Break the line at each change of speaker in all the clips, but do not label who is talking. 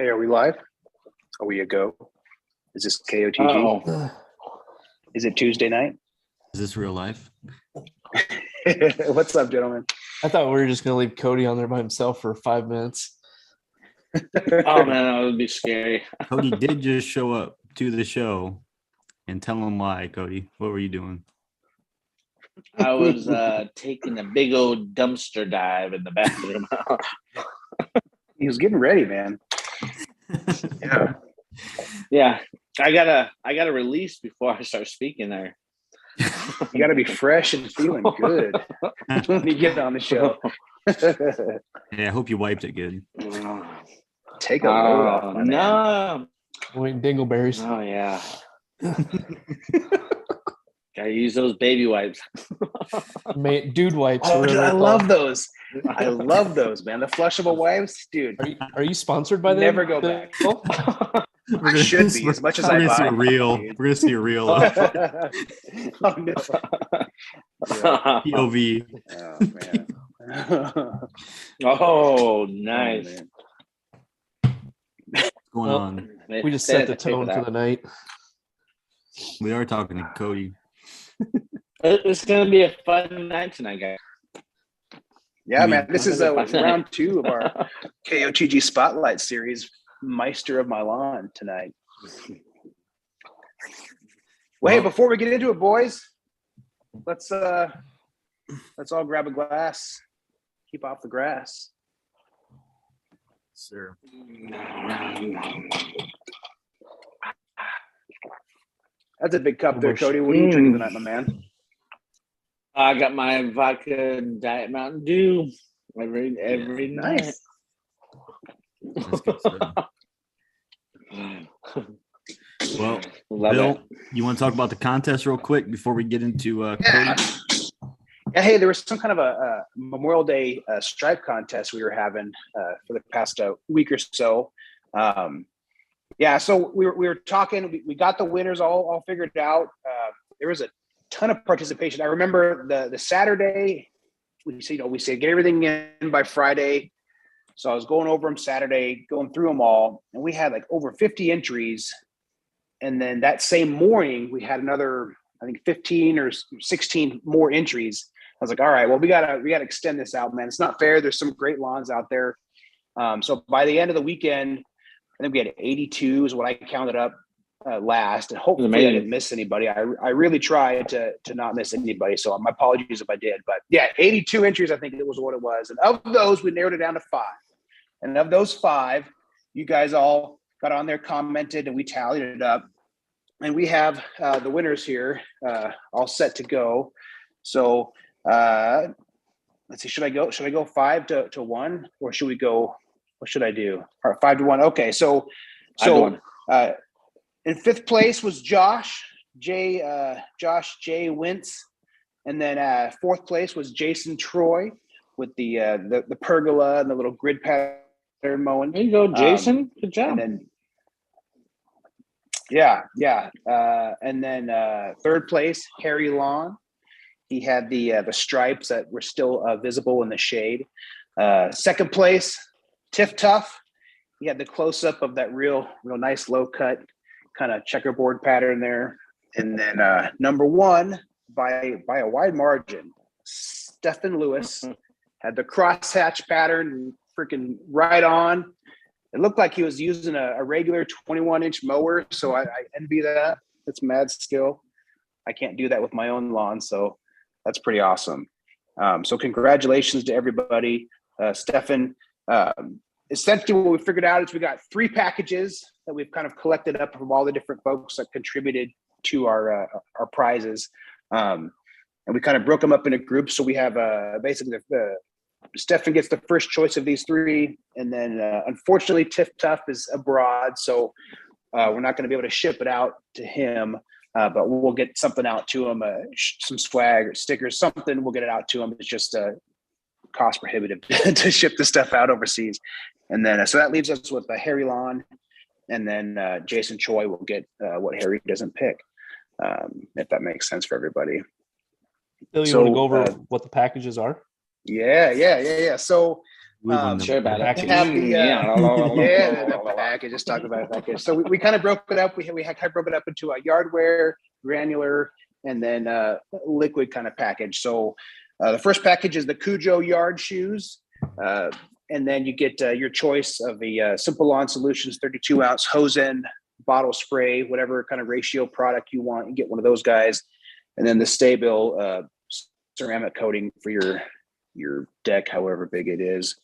Hey, are we live? Are we a go? Is this KOTG?
Uh-oh.
Is it Tuesday night?
Is this real life?
What's up, gentlemen?
I thought we were just going to leave Cody on there by himself for 5 minutes.
Oh, man, that would be scary.
Cody did just show up to the show, and tell him why, Cody. What were you doing?
I was taking a big old dumpster dive in the bathroom.
He was getting ready, man. Yeah.
Yeah, I gotta release before I start speaking there.
You got to be fresh and feeling good when you get on the show.
Yeah, I hope you wiped it good.
Take a load off, my man.
No.
Waiting dingleberries.
Oh yeah. Gotta use those baby wipes.
Dude wipes.
Oh,
whatever
dude,
they're
I
called.
love those. I love those, man. The flushable wipes, dude.
Are you sponsored by them?
Never go back. I should be, as much as I
We're
buy.
gonna see a reel. We're gonna see a reel.
Oh, no. Yeah.
POV.
Oh, man.
Oh, nice.
man.
What's going on?
We just set the tone for the night.
We are talking to Cody.
It's gonna be a fun night tonight, guys.
Yeah, man. This is round 2 of our KOTG Spotlight series, Meister of my lawn tonight. Well, hey, before we get into it, boys, let's all grab a glass. Keep off the grass.
Sir.
That's a big cup there, Cody. What are you drinking tonight, my man?
I got my vodka Diet Mountain Dew every night.
Nice.
That's good stuff. Well,
Love
Bill,
it.
you want to talk about the contest real quick before we get into Cody?
Yeah, hey, there was some kind of a Memorial Day stripe contest we were having for the past week or so. Yeah, so we were talking. We got the winners all figured out. There was a ton of participation. I remember the Saturday. We said get everything in by Friday. So I was going over them Saturday, going through them all, and we had like over 50 entries. And then that same morning, we had another, I think, 15 or 16 more entries. I was like, all right, well, we gotta extend this out, man. It's not fair. There's some great lawns out there. So by the end of the weekend, I think we had 82 is what I counted up last, and hopefully I didn't miss anybody. I really tried to not miss anybody. So my apologies if I did, but yeah, 82 entries, I think it was what it was. And of those, we narrowed it down to 5. And of those 5, you guys all got on there, commented, and we tallied it up. And we have the winners here all set to go. So let's see, should I go 5 to 1, or should we go, what should I do? All right, 5 to 1. Okay, so in 5th place was Josh J. Wentz, and then 4th place was Jason Troy with the pergola and the little grid pattern mowing.
There you go, Jason. Good job.
And then yeah. And then 3rd place, Harry Lawn. He had the stripes that were still visible in the shade. 2nd place, Tiff Tough. He had the close-up of that real nice low-cut kind of checkerboard pattern there. And then number 1, by a wide margin, Stephen Lewis had the crosshatch pattern freaking right on. It looked like he was using a regular 21-inch mower, so I envy that. It's mad skill. I can't do that with my own lawn, so that's pretty awesome. So congratulations to everybody. Stefan, essentially what we figured out is we got 3 packages that we've kind of collected up from all the different folks that contributed to our prizes. And we kind of broke them up into groups. So we have basically Stefan gets the first choice of these 3. And then unfortunately, Tiff Tough is abroad. So we're not going to be able to ship it out to him. But we'll get something out to him, some swag or stickers, something. We'll get it out to him. It's just cost prohibitive to ship the stuff out overseas. And then so that leaves us with Harry Lawn, and then Jason Choi will get what Harry doesn't pick, if that makes sense for everybody.
Bill, you want to go over what the packages are?
Yeah. So
Sure about it.
Package.
Have the
Yeah.
the package. Just talk about package. So we kind of broke it up. We kind of broke it up into a yardware, granular, and then liquid kind of package. So the first package is the Cujo yard shoes, and then you get your choice of the Simple Lawn Solutions 32-ounce hose end bottle spray, whatever kind of ratio product you want. You get one of those guys, and then the Stay-Bil ceramic coating for your deck, however big it is.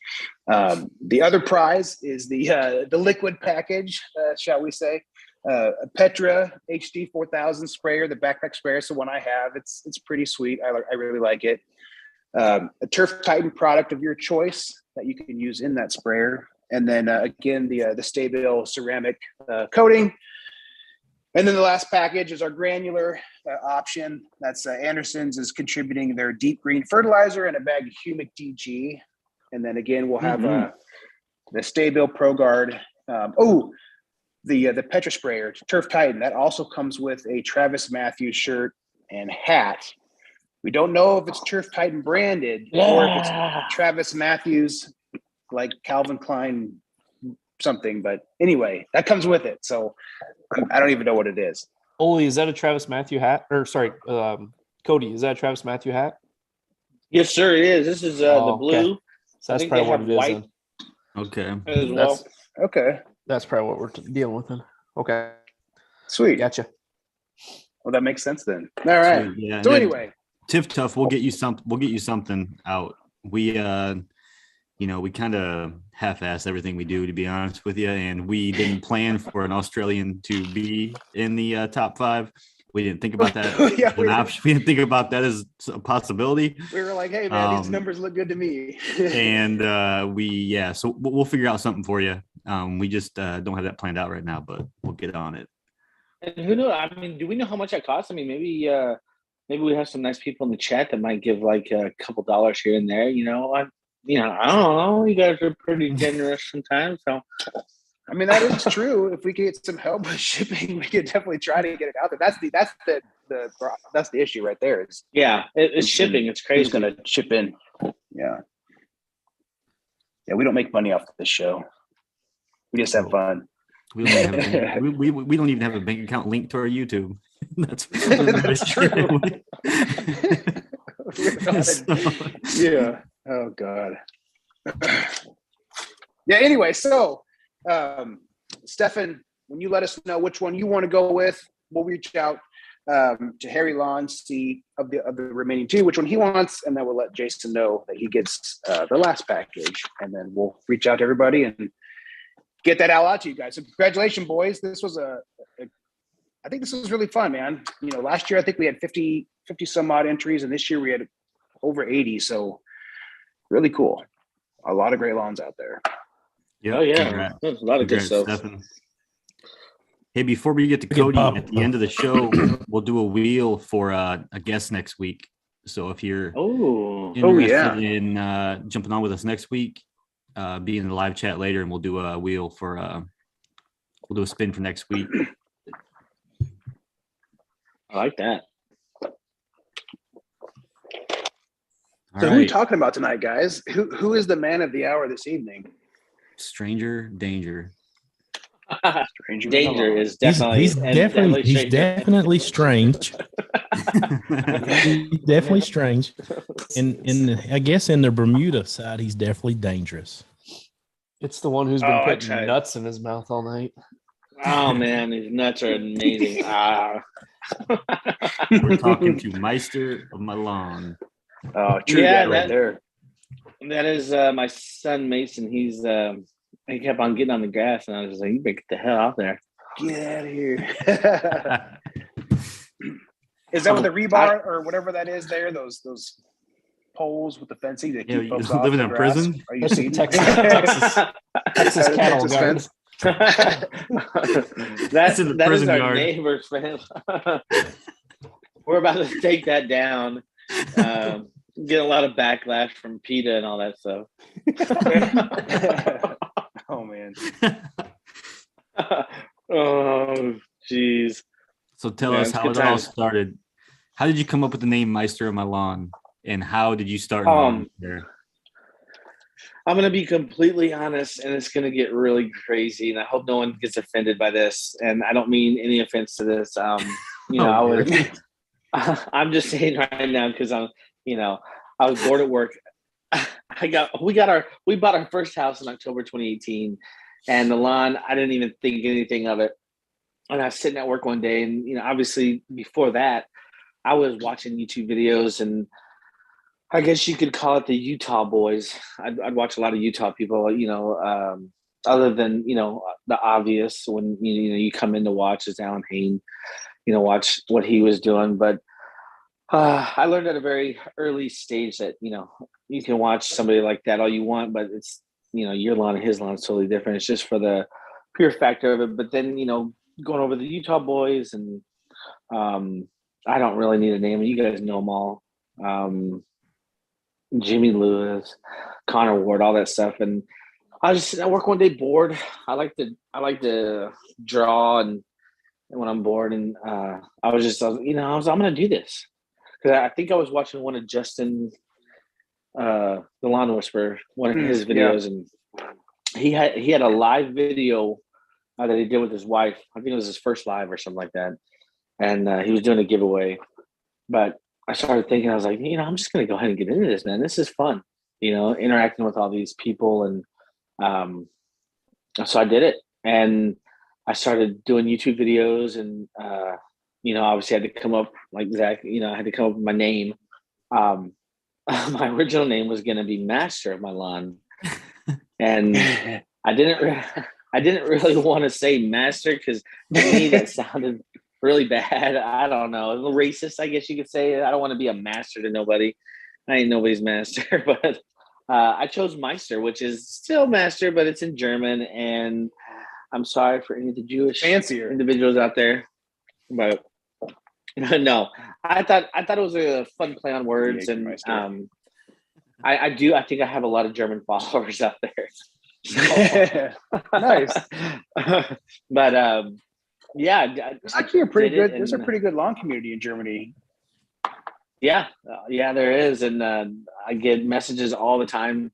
The other prize is the liquid package, shall we say. A Petra HD 4000 sprayer, the backpack sprayer. So one I have, it's pretty sweet. I really like it. A Turf Titan product of your choice that you can use in that sprayer. And then again, the Stay-Bil ceramic coating. And then the last package is our granular option. That's Anderson's is contributing their deep green fertilizer and a bag of humic DG. And then again, we'll have the Stay-Bil Pro Guard. The Petra sprayer, Turf Titan, that also comes with a Travis Matthews shirt and hat. We don't know if it's Turf Titan branded or if it's Travis Matthews, like Calvin Klein something. But anyway, that comes with it. So I don't even know what it is.
Olee, is that a Travis Matthew hat? Or sorry, Cody, is that a Travis Matthew hat?
Yes, sir, it is. This is the blue.
Okay. So that's
think
probably
they
what
have
it is
white
then.
Okay.
as well.
Okay,
That's probably what we're dealing with then. Okay.
sweet.
Gotcha.
Well, that makes sense then. All right.
So, yeah.
So anyway,
Tiff Tough, we'll get you something out. We we kind of half-ass everything we do, to be honest with you, and we didn't plan for an Australian to be in the top 5. We didn't think about that
Yeah,
as an option. We didn't think about that as a possibility.
we were like, hey man, these numbers look good to me.
And so we'll figure out something for you. We just don't have that planned out right now, but we'll get on it.
And who knows? I mean, do we know how much that costs? I mean, maybe we have some nice people in the chat that might give like a couple dollars here and there. I don't know. You guys are pretty generous sometimes. So,
I mean, that is true. If we could get some help with shipping, we could definitely try to get it out there. That's the issue right there. Is
it's shipping. It's crazy.
who's going to ship in? Yeah. We don't make money off this show. We just have fun.
We don't even have a bank account linked to our YouTube. That's
true. Yeah. Oh God. Yeah. Anyway, so Stefan, when you let us know which one you want to go with, we'll reach out to Harry Lawn, see of the remaining 2 which one he wants, and then we'll let Jason know that he gets the last package, and then we'll reach out to everybody and get that out to you guys. So congratulations, boys. This was I think this was really fun, man. Last year I think we had 50 some odd entries, and this year we had over 80. So really cool. A lot of great lawns out there.
Yeah.
Oh yeah, there's a lot of good stuff.
Stephen. Hey, before we get to Cody, at the end of the show, we'll do a wheel for a guest next week. So if you're interested in jumping on with us next week, be in the live chat later, and we'll do a wheel for we'll do a spin for next week.
I like that.
All
So
right.
who are we talking about tonight, guys? Who is the man of the hour this evening?
Stranger danger.
Stranger
Danger
Alone.
is definitely
he's definitely strange. He's definitely strange. And I guess in the Bermuda side, he's definitely dangerous.
It's the one who's been putting nuts in his mouth all night.
Oh man, these nuts are amazing.
We're talking to Meister of my lawn.
Oh, true.
Yeah,
right there.
That is my son Mason. He kept on getting on the grass, and I was just like, "You better get the hell out there."
Get out of here. Is that with the rebar or whatever that is there? Those poles with the fencing that keep folks off
living
the
in
grass?
prison?
Are you
That's
seeing
Texas cattle
Texas
guard.
fence?
That's in the
that is
prison
our
yard.
neighbor's fence. We're about to take that down. Get a lot of backlash from PETA and all that stuff.
Oh man.
Oh jeez.
So tell
Man,
us
it's
how
good
it all
times.
started. How did you come up with the name Meister of my lawn? And how did you start?
Um,
there?
I'm going to be completely honest, and it's going to get really crazy, and I hope no one gets offended by this, and I don't mean any offense to this. I'm just saying right now because I was bored at work. We bought our first house in October 2018, and the lawn, I didn't even think anything of it. And I was sitting at work one day, and obviously before that, I was watching YouTube videos, and I guess you could call it the Utah boys. I'd watch a lot of Utah people, other than, the obvious when, you come in to watch is Alan Hain, watch what he was doing. But I learned at a very early stage that, you can watch somebody like that all you want, but it's, your lawn and his lawn is totally different. It's just for the pure factor of it. But then, going over the Utah boys and I don't really need a name. You guys know them all. Jimmy Lewis, Connor Ward, all that stuff. And I was just sitting at work one day bored. I like to draw and when I'm bored, and I'm going to do this. Because I think I was watching one of Justin, the Lawn Whisperer, one of his videos, and he had a live video that he did with his wife. I think it was his first live or something like that. And he was doing a giveaway. But I started thinking, I was like, I'm just going to go ahead and get into this, man. This is fun, interacting with all these people. And so I did it. And I started doing YouTube videos and, obviously I had to come up like Zach, I had to come up with my name. My original name was going to be Meister of my lawn. And I didn't really want to say Meister because to me that sounded really bad. I don't know. A little racist, I guess you could say. I don't want to be a master to nobody. I ain't nobody's master. But I chose Meister, which is still master, but it's in German. And I'm sorry for any of the Jewish
fancier
individuals out there. But no, I thought it was a fun play on words. And I think I have a lot of German followers out there. So.
Nice.
But
it's actually there's a pretty good lawn community in Germany.
Yeah, there is. And I get messages all the time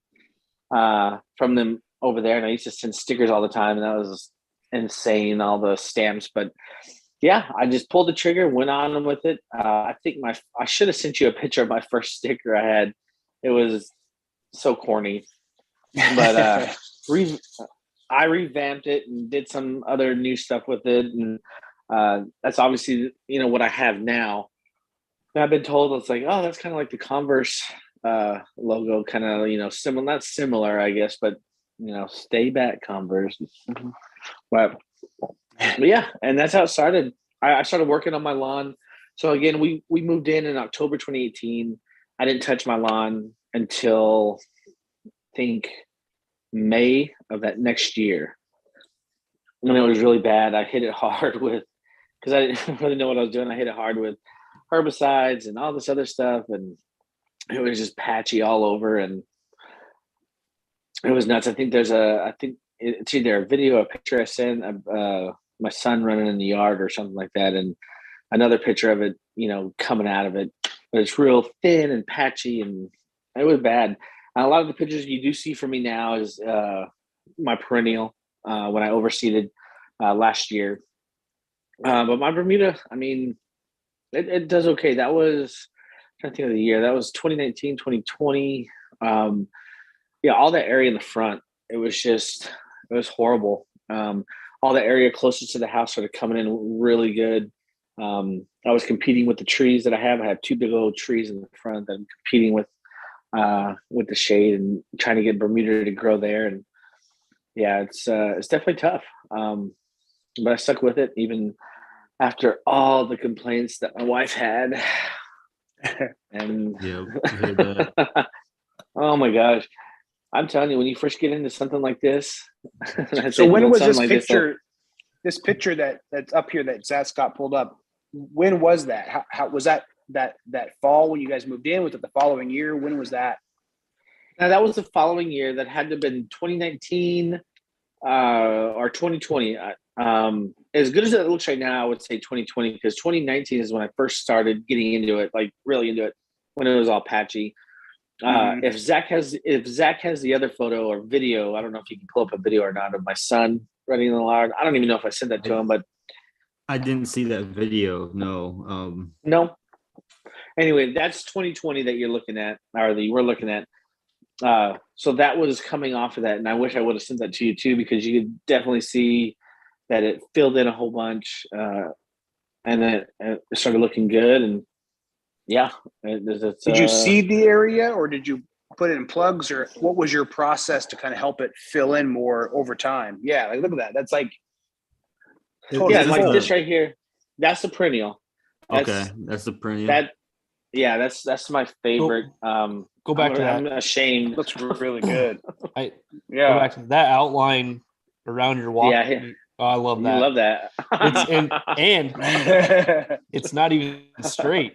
from them over there. And I used to send stickers all the time, and that was insane, all the stamps. But yeah, I just pulled the trigger, went on with it. I think I should have sent you a picture of my first sticker I had. It was so corny. But I revamped it and did some other new stuff with it. And that's obviously, what I have now. And I've been told it's like, oh, that's kind of like the Converse logo, kind of, similar, not similar, I guess, but, stay back Converse. Mm-hmm. But yeah, and that's how it started. I started working on my lawn. So again, we moved in October 2018. I didn't touch my lawn until I think May of that next year. And it was really bad. I hit it hard because I didn't really know what I was doing. I hit it hard with herbicides and all this other stuff. And it was just patchy all over. And it was nuts. I think it's either a video or a picture I sent of my son running in the yard or something like that. And another picture of it, coming out of it. But it's real thin and patchy, and it was bad. A lot of the pictures you do see from me now is my perennial when I overseeded last year. But my Bermuda, I mean, it does okay. That was, I'm trying to think of the year. That was 2019, 2020. All that area in the front, it was horrible. All the area closest to the house started coming in really good. I was competing with the trees that I have. I have two big old trees in the front that I'm competing with the shade and trying to get Bermuda to grow there. And yeah, it's definitely tough. But I stuck with it even after all the complaints that my wife had. And oh my gosh, I'm telling you, when you first get into something like this.
So when was this picture? This picture that's up here that Zach Scott pulled up. When was that? How was that fall when you guys moved in? Was it the following year? When was that?
Now that was the following year. That had to have been 2019 or 2020. As good as it looks right now, I would say 2020 because 2019 is when I first started getting into it, like really into it, when it was all patchy. If Zach has the other photo or video, I don't know if you can pull up a video or not of my son running in the yard. I don't even know if I sent that to him, but
I didn't see that video. No.
No. Anyway, that's 2020 that you're looking at, or that you were looking at. So that was coming off of that, and I wish I would have sent that to you too, because you could definitely see that it filled in a whole bunch, and then it started looking good. And yeah,
did you seed the area, or did you put it in plugs, or what was your process to kind of help it fill in more over time? Yeah, like look at that. That's like
totally like this right here. That's the perennial.
That's the perennial.
That's my favorite.
Go back to that.
I'm ashamed.
Looks really good.
Go back to that outline around your walk.
Yeah.
Oh, I love that.
You love that.
and it's not even straight.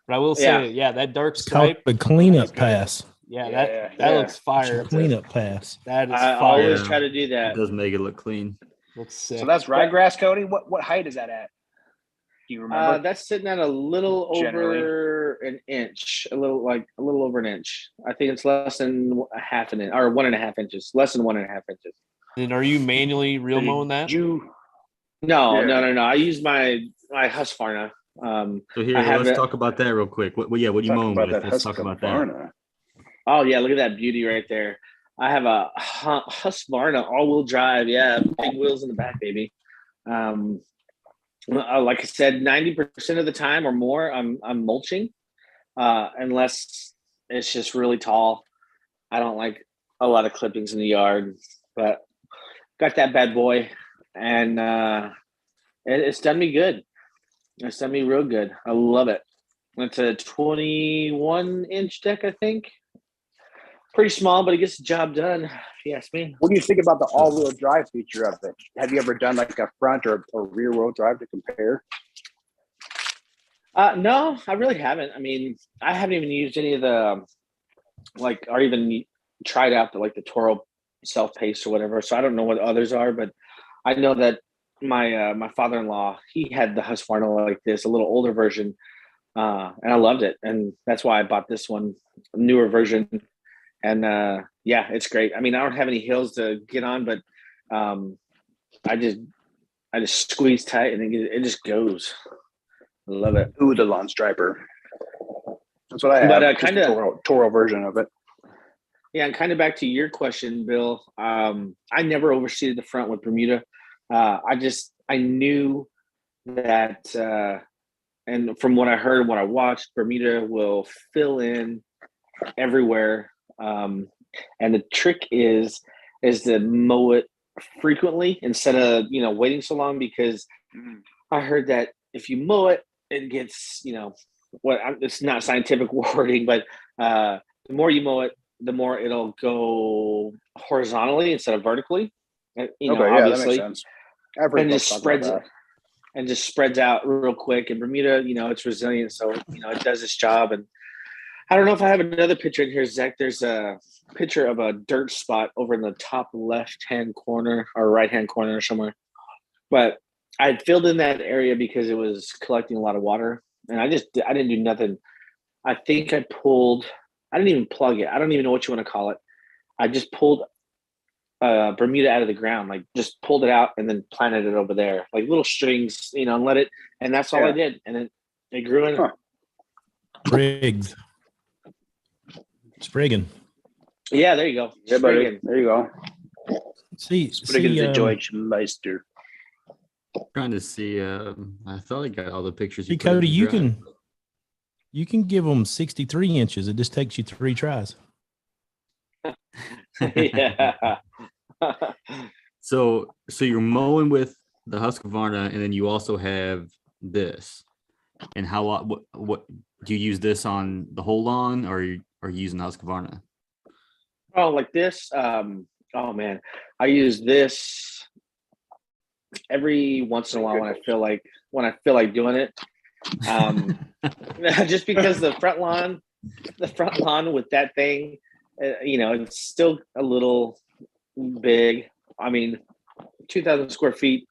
But I will say, that dark stripe.
The cleanup pass.
That looks fire.
Cleanup pass.
That is
I
fire.
always try to do that.
It does make it look clean.
Looks sick.
So that's ryegrass, Cody. What height is that at? Do you remember?
That's sitting at a little over an inch, a little over an inch. I think it's less than a half an inch, or 1.5 inches, less than 1.5 inches.
And are you manually real mowing that?
No. I use my Husqvarna.
So here, let's talk about that real quick. What are you mowing with? Let's talk about that.
Oh yeah, look at that beauty right there. I have a Husqvarna all-wheel drive. Yeah, big wheels in the back, baby. Like I said, 90% of the time or more, I'm mulching, unless it's just really tall. I don't like a lot of clippings in the yard, but got that bad boy, and it's done me good. It's done me real good. I love it. It's a 21-inch deck, I think. Pretty small, but it gets the job done, if you ask me.
What do you think about the all-wheel drive feature of it? Have you ever done like a front or rear-wheel drive to compare?
No, I really haven't. I mean, I haven't even used any of the, or even tried out the Toro self-paced or whatever. So I don't know what others are, but I know that my father-in-law, he had the Husqvarna like this, a little older version, and I loved it. And that's why I bought this one, newer version. And it's great. I mean, I don't have any hills to get on, but I just squeeze tight and it just goes. I love it.
Ooh, the lawn striper. That's what I have.
But kind of
Toro version of it.
Yeah, and kind of back to your question, Bill. I never overseeded the front with Bermuda. I knew that, and from what I heard and what I watched, Bermuda will fill in everywhere. And the trick is to mow it frequently instead of waiting so long, because I heard that if you mow it, it gets it's not scientific wording, but the more you mow it, the more it'll go horizontally instead of vertically. Obviously,
that makes sense.
And just spreads out real quick. And Bermuda, it's resilient, so it does its job. And I don't know if I have another picture in here, Zach. There's a picture of a dirt spot over in the top left-hand corner or right-hand corner somewhere. But I had filled in that area because it was collecting a lot of water. And I didn't do nothing. I think I didn't even plug it. I don't even know what you want to call it. I just pulled Bermuda out of the ground, just pulled it out and then planted it over there, like little strings, and let it. And that's all I did. And it grew in.
Briggs. Spriggan.
Yeah, there you go.
Yeah, buddy. There you go.
Spriggan
the George Meister.
Trying to see. I thought I got all the pictures.
See, Cody, you can give them 63 inches. It just takes you 3 tries.
Yeah.
So you're mowing with the Husqvarna, and then you also have this. And what do you use this on the whole lawn, or are you using Husqvarna?
Oh, like this? Oh man, I use this every once in a while when I feel like doing it. Just because the front lawn with that thing, it's still a little big. I mean, 2,000 square feet,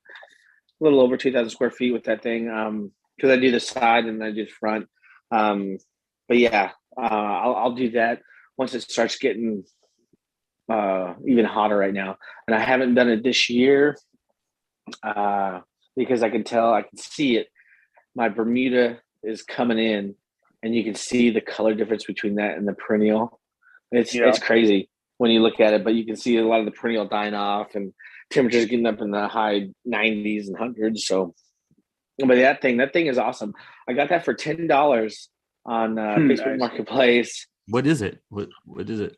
a little over 2,000 square feet with that thing. Because I do the side and I do the front. But yeah, I'll do that once it starts getting even hotter right now. And I haven't done it this year because I can see it. My Bermuda is coming in, and you can see the color difference between that and the perennial. It's crazy when you look at it, but you can see a lot of the perennial dying off and temperatures getting up in the high 90s and hundreds. So, but that thing is awesome. I got that for $10 on Facebook Marketplace.
What is it? What is it?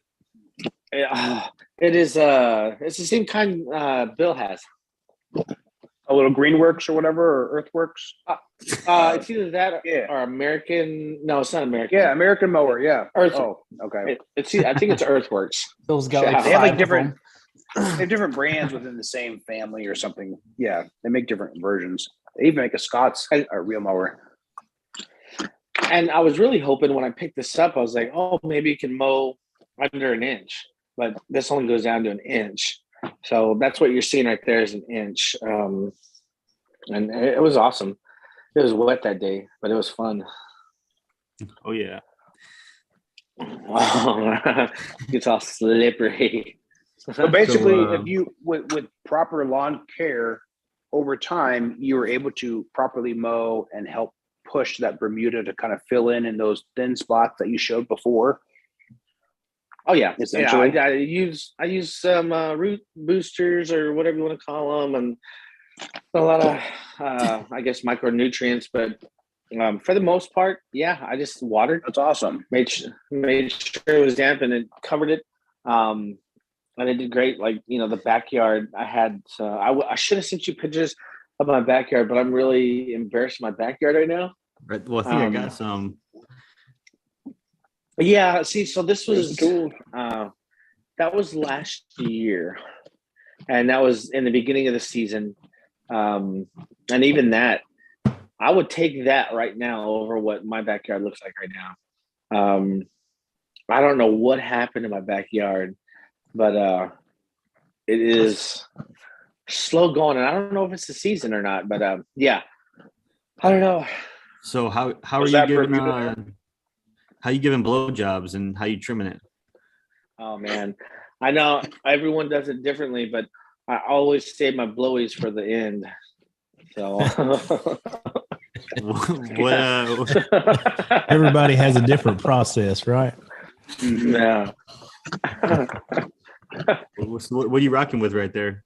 It is it's the same kind Bill has.
A little Greenworks or whatever, or Earthworks.
It's either that or American. No, it's not American.
Yeah, American Mower. Yeah.
Earth.
Oh, okay.
I think it's Earthworks.
Those got like
they have like
five of
different.
them.
They have different brands within the same family or something. Yeah, they make different versions. They even make a Scott's real mower.
And I was really hoping when I picked this up, I was like, oh, maybe you can mow under an inch, but this only goes down to an inch. So that's what you're seeing right there is an inch. And it was awesome. It was wet that day, but it was fun.
Oh yeah.
It's all slippery.
So basically, if you with proper lawn care over time, you were able to properly mow and help push that Bermuda to kind of fill in those thin spots that you showed before.
Oh yeah,
essentially.
I use some root boosters or whatever you want to call them, and a lot of I guess micronutrients. But for the most part, I just watered.
That's awesome.
Made sure it was damp and it covered it. And it did great. Like the backyard, I had. I should have sent you pictures of my backyard, but I'm really embarrassed of my backyard right now.
Right. Well, I think I got some.
Yeah, see, so this was that was last year, and that was in the beginning of the season, and even that, I would take that right now over what my backyard looks like right now. I don't know what happened in my backyard, but it is slow going, and I don't know if it's the season or not, but I don't know.
So how are you giving? How you giving blowjobs and how you trimming it?
Oh man, I know everyone does it differently, but I always save my blowies for the end. So
everybody has a different process, right?
Yeah.
What are you rocking with right there?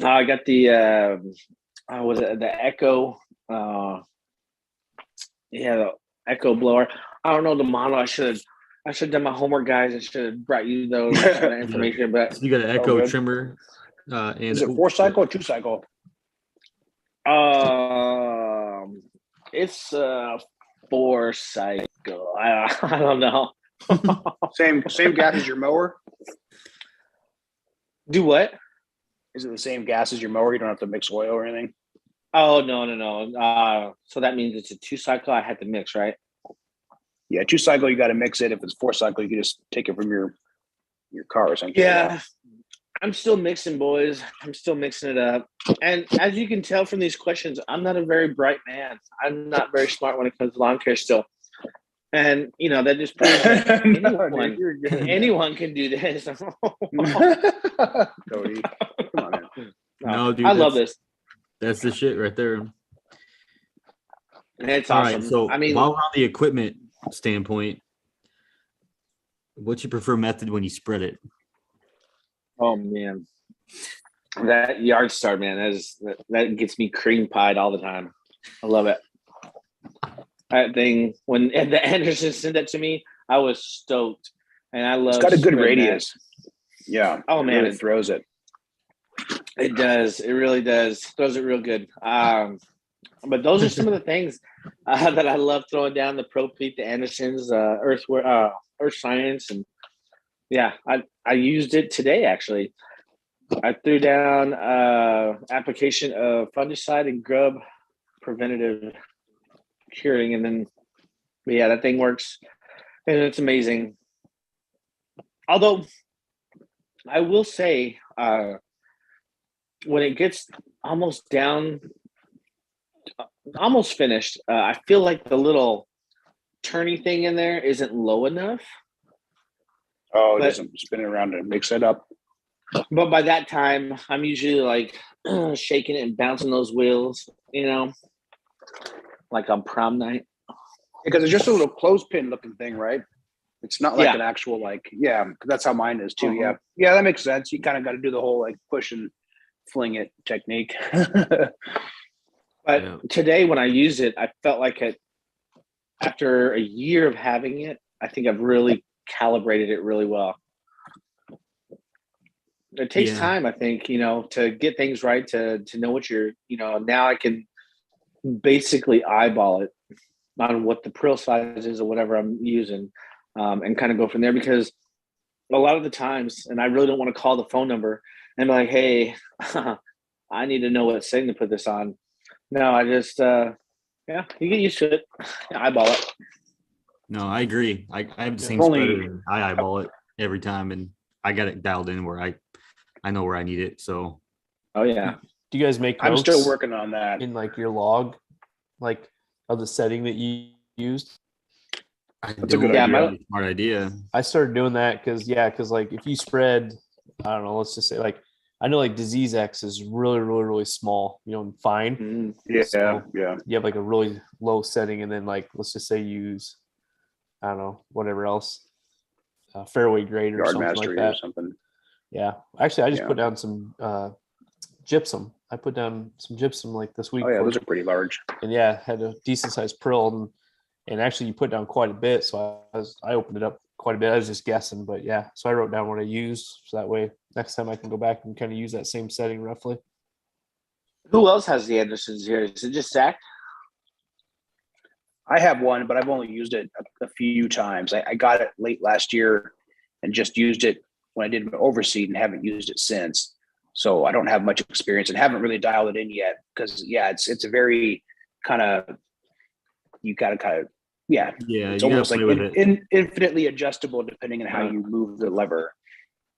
I got the was it the Echo? The Echo blower. I don't know the model. I should have done my homework, guys. I should have brought you those information. But
you got an Echo trimmer. And
is it 4-cycle or 2-cycle?
It's 4-cycle. I don't know.
Same gas as your mower.
Do what?
Is it the same gas as your mower? You don't have to mix oil or anything.
Oh no. So that means it's a 2-cycle. I had to mix, right?
Yeah, 2-cycle you got to mix it. If it's 4-cycle, you can just take it from your car or something.
Yeah, I'm still mixing, boys. I'm still mixing it up. And as you can tell from these questions, I'm not a very bright man. I'm not very smart when it comes to lawn care still. And that just proves that anyone can do this.
Cody, come on, man.
No, dude,
I love this.
That's the shit right there.
It's
all
awesome.
Right, so
I mean,
while we're on the equipment standpoint, what's your preferred method when you spread it?
Oh man, that yard start, man, that gets me cream pied all the time. I love it. That thing, when the Anderson sent that to me, I was stoked, and I love.
It's got a good radius.
That.
Yeah.
Oh man,
it throws it.
It does. It really does. Throws it real good. But those are some of the things that I love throwing down: the Pro Peat, the Andersons, Earth Science, and I used it today actually. I threw down application of fungicide and grub preventative curing, and then that thing works, and it's amazing. Although I will say, when it gets almost down, almost finished, I feel like the little turny thing in there isn't low enough.
Oh, it doesn't spin it around and mix it up.
But by that time, I'm usually like shaking it and bouncing those wheels, like on prom night.
Because it's just a little clothespin looking thing, right? It's not like an actual because that's how mine is too.
Uh-huh.
Yeah, that makes sense. You kind of got to do the whole like push and fling it technique.
But today when I used it, I felt like after a year of having it, I think I've really calibrated it really well. It takes time, I think, to get things right, to know what you're, now I can basically eyeball it on what the prill size is or whatever I'm using, and kind of go from there, because a lot of the times, and I really don't want to call the phone number and be like, hey, I need to know what setting to put this on. No, I just, you get used to it. Eyeball it.
No, I agree. I have the same spreader, and I eyeball it every time, and I got it dialed in where I know where I need it. So,
oh yeah. Do you guys make
I'm
notes
still working on that
in like your log, like of the setting that you used?
That's a good idea.
Smart idea.
I started doing that because like if you spread, I don't know, let's just say like I know like disease X is really, really, really small, and fine.
Mm-hmm.
Yeah,
so
yeah.
You have like a really low setting, and then like let's just say use, I don't know, whatever else, fairway grade or
Yard
something
mastery
like that.
or something.
Yeah, actually, I just put down some gypsum. I put down some gypsum like this week.
Oh yeah, those are pretty large.
And yeah, had a decent sized prill, and actually you put down quite a bit. So I opened it up quite a bit. I was just guessing, but yeah. So I wrote down what I used, so that way next time I can go back and kind of use that same setting roughly.
Who else has the Andersons here? Is it just Zach?
I have one, but I've only used it a few times. I got it late last year and just used it when I did my overseed and haven't used it since. So I don't have much experience and haven't really dialed it in yet because it's a very kind of, you got to kind of, it's almost like infinitely adjustable depending on how you move the lever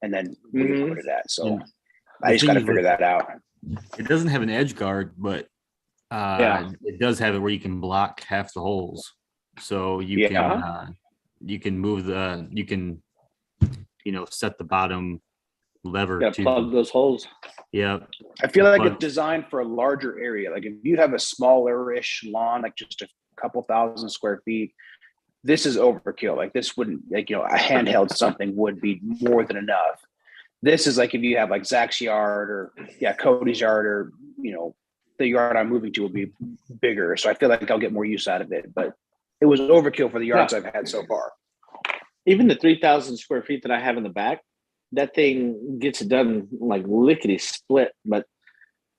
and then where you put it at. So I just got to figure that out.
It doesn't have an edge guard, but it does have it where you can block half the holes. So you can move you can set the bottom lever
to plug those holes.
Yeah.
I feel like it's designed for a larger area. Like if you have a smaller-ish lawn, like just a couple thousand square feet, this is overkill. Like this wouldn't, like, a handheld something would be more than enough. This is like if you have like Zach's yard or Cody's yard, or the yard I'm moving to will be bigger. So I feel like I'll get more use out of it. But it was overkill for the yards I've had so far.
Even the 3,000 square feet that I have in the back, that thing gets it done like lickety split. But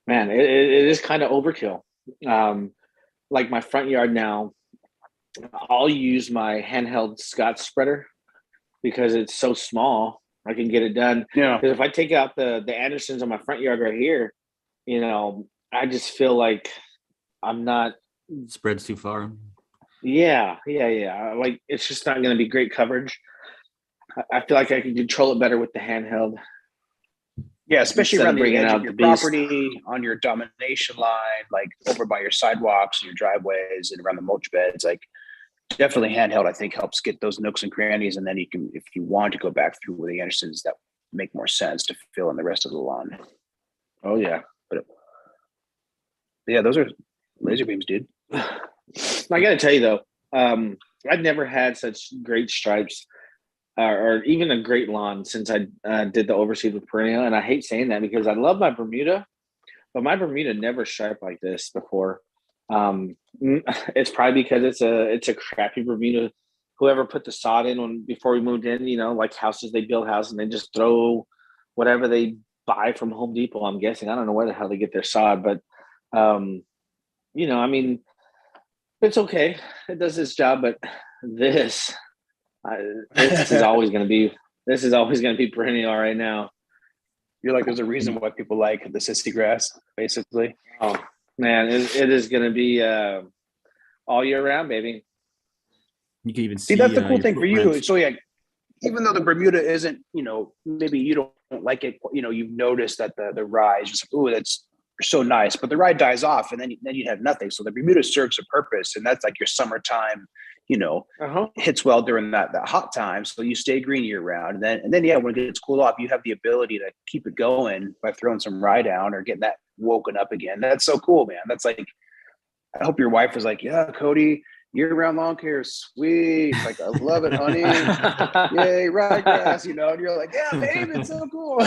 man, it is kind of overkill. Like my front yard now, I'll use my handheld Scotch spreader because it's so small. I can get it done. Yeah. Because if I take out the Andersons on my front yard right here, I just feel like I'm not.
Spreads too far.
Yeah. Like it's just not going to be great coverage. I feel like I can control it better with the handheld.
Yeah, especially around the edge of your property, on your domination line, like over by your sidewalks, your driveways, and around the mulch beds. Like definitely handheld, I think, helps get those nooks and crannies. And then you can, if you want to go back through with the Andersons, that make more sense to fill in the rest of the lawn.
Oh yeah.
But yeah, those are laser beams, dude.
I got to tell you though, I've never had such great stripes or even a great lawn since I did the overseed with perennial. And I hate saying that because I love my Bermuda, but my Bermuda never striped like this before. It's probably because it's a crappy Bermuda. Whoever put the sod in before we moved in, like houses, they build houses and they just throw whatever they buy from Home Depot. I'm guessing. I don't know where the hell they get their sod, but I mean, it's okay. It does its job, but this is always going to be perennial right now.
You're like, there's a reason why people like the sissy grass, basically.
Oh man, it is going to be all year round, baby.
You can even
see that's the cool thing for you. So yeah, even though the Bermuda isn't, maybe you don't like it, you've noticed that the rise, just ooh, that's so nice, but the ride dies off, and then you have nothing. So the Bermuda serves a purpose, and that's like your summertime, hits well during that hot time. So you stay green year round, and then yeah, when it gets cooled off, you have the ability to keep it going by throwing some rye down or getting that woken up again. That's so cool, man. That's like, I hope your wife was like, yeah, Cody, year-round lawn care is sweet. Like, I love it, honey. Yay, ryegrass, and you're like, yeah, babe, it's so cool.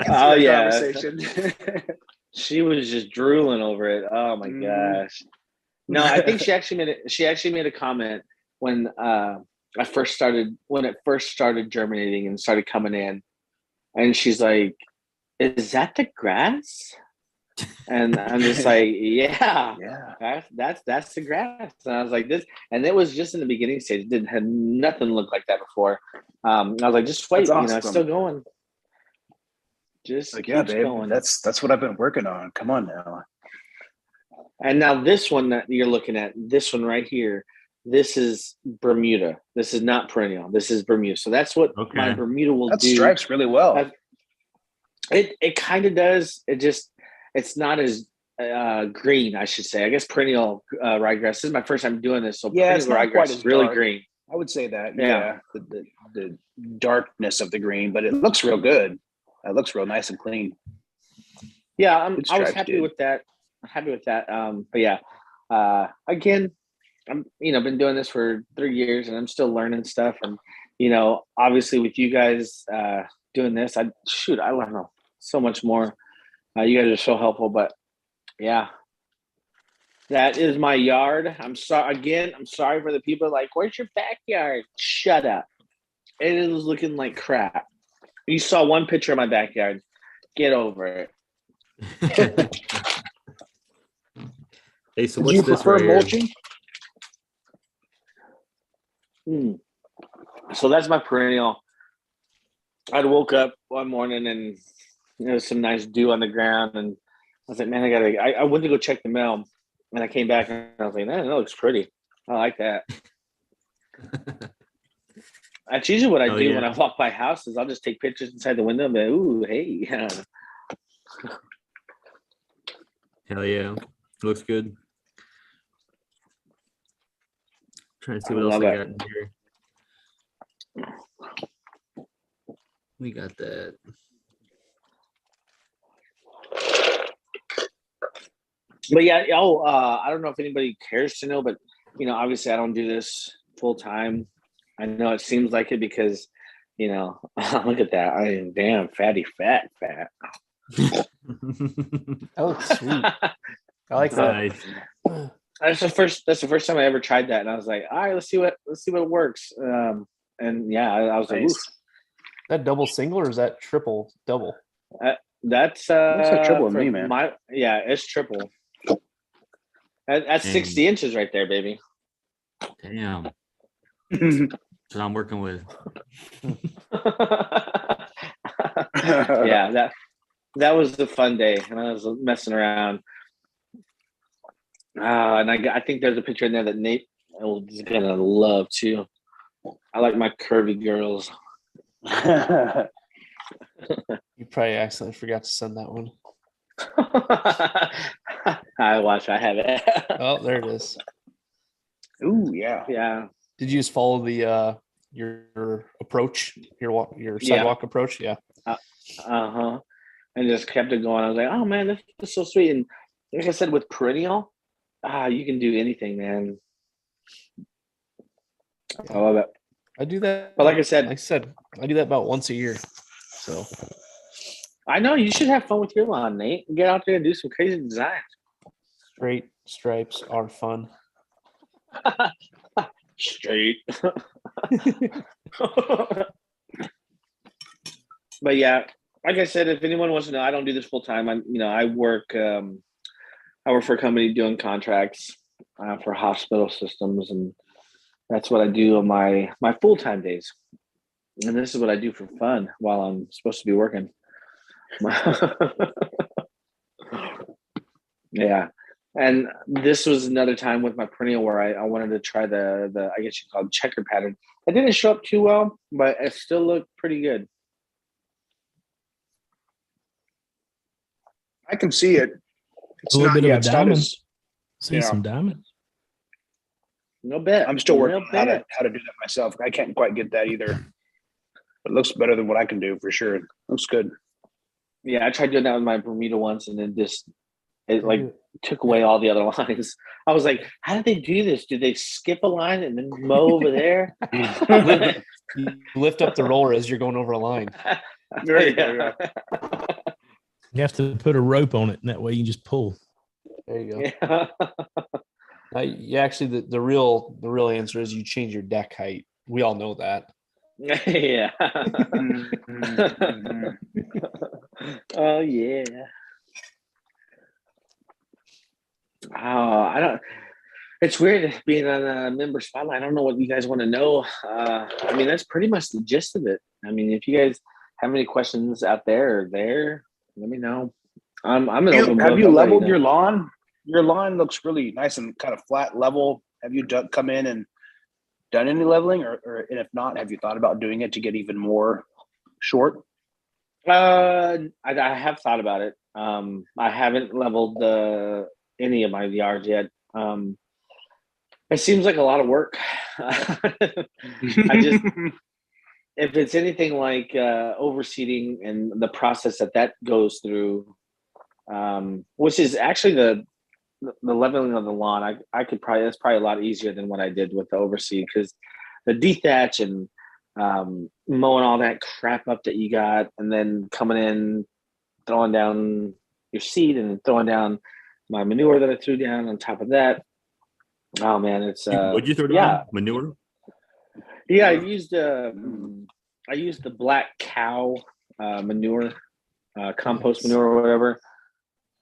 Oh yeah, conversation. She was just drooling over it. Oh my gosh. No, I think she actually made a comment when it first started germinating and started coming in, and she's like, "Is that the grass?" And I'm just like, yeah, that's the grass. And I was like, this, and it was just in the beginning stage. It didn't have nothing look like that before. I was like, just wait, awesome. It's still going. Just
like, yeah, babe, going. That's what I've been working on. Come on now.
And now this one that you're looking at, this one right here, this is Bermuda. This is not perennial. This is Bermuda. So that's what my Bermuda will do. That
stripes really well.
It kind of does. It's not as green, I should say. I guess perennial ryegrass. This is my first time doing this, so perennial ryegrass is really green.
I would say that. Yeah, the darkness of the green, but it looks real good. It looks real nice and clean.
Yeah, I was happy with that. But yeah, again, I'm been doing this for 3 years, and I'm still learning stuff. And obviously with you guys doing this, I don't know so much more. You guys are so helpful, but yeah, that is my yard. I'm sorry for the people like, where's your backyard? Shut up. It is looking like crap. You saw one picture of my backyard. Get over it.
Hey, so what's this right
mulching?
So that's my perennial. I woke up one morning and there was some nice dew on the ground, and I was like, man, I went to go check the mail, and I came back and I was like, man, that looks pretty. I like that. That's usually what I do when I walk by houses. I'll just take pictures inside the window and be like, ooh, hey.
Hell yeah. Looks good. Trying to see what else I got in here. We got that.
But yeah, I don't know if anybody cares to know, but obviously I don't do this full time. I know it seems like it because, look at that. I am damn fatty fat.
That looks sweet. I like that.
That's the first time I ever tried that, and I was like, all right, let's see what works. And yeah, I was like, oof.
That double single or is that triple double?
That's
looks like triple to me, man.
It's triple. That's 60 inches right there, baby.
Damn. That's what I'm working with.
Yeah, that was a fun day, and I was messing around. And I think there's a picture in there that Nate is gonna love too. I like my curvy girls.
You probably accidentally forgot to send that one.
I have it.
Oh, there it is.
Ooh, yeah.
Did you just follow the your approach, your sidewalk approach? Yeah.
And just kept it going. I was like, oh man, this is so sweet. And like I said, with perennial, you can do anything, man. I love it.
I do that.
But like I said,
I do that about once a year. So
I know you should have fun with your lawn, Nate. Get out there and do some crazy designs.
Straight stripes are fun.
Straight. But yeah, like I said, if anyone wants to know, I don't do this full time. I work for a company doing contracts for hospital systems, and that's what I do on my full-time days. And this is what I do for fun while I'm supposed to be working. Yeah. And this was another time with my perennial where I wanted to try the I guess you call it checker pattern. It didn't show up too well, but it still looked pretty good.
I can see it. It's
A little bit of a
it's not
diamond.
as-
See some diamonds.
No bet.
I'm still working
No
on
bet.
how to do that myself. I can't quite get that either. It looks better than what I can do for sure. It looks good.
Yeah, I tried doing that with my Bermuda once, and then it like took away all the other lines. I was like, how did they do this? Did they skip a line and then mow over there?
You lift up the roller as you're going over a line.
There you go.
You have to put a rope on it, and that way you can just pull.
There you go.
Yeah.
Yeah, actually, the real answer is you change your deck height. We all know that.
Yeah. Oh yeah. Oh, I don't. It's weird being on a member spotlight. I don't know what you guys want to know. I mean, that's pretty much the gist of it. I mean, if you guys have any questions out there, let me know. I'm an open book.
Have you
I'm ready
leveled
to-
your lawn? Your lawn looks really nice and kind of flat level. Have you come in and done any leveling, or and if not, have you thought about doing it to get even more short?
I have thought about it. I haven't leveled any of my yards yet. It seems like a lot of work. If it's anything like overseeding and the process that goes through, which is actually the leveling of the lawn, that's probably a lot easier than what I did with the overseed, because the dethatch and mowing all that crap up that you got, and then coming in, throwing down your seed and throwing down my manure that I threw down on top of that. Oh man, it's
Would you throw down
yeah.
manure?
Yeah, I used the black cow manure, compost manure or whatever,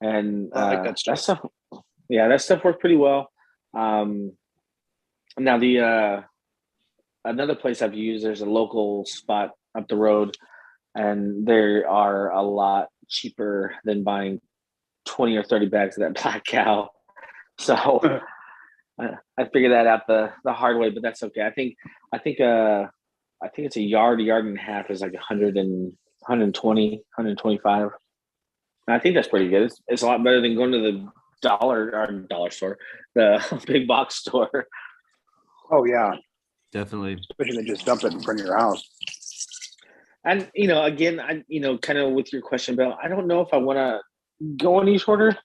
and
I like that stuff.
That stuff worked pretty well. Now the another place I've used, there's a local spot up the road, and they are a lot cheaper than buying 20 or 30 bags of that black cow. So I figured that out the hard way, but that's okay. I think it's a yard and a half is like 120, 125. And I think that's pretty good. It's a lot better than going to the dollar store, the big box store.
Oh yeah,
Definitely.
especially they just dump it in front of your house.
And again, kind of with your question, Bill, I don't know if I want to go any shorter.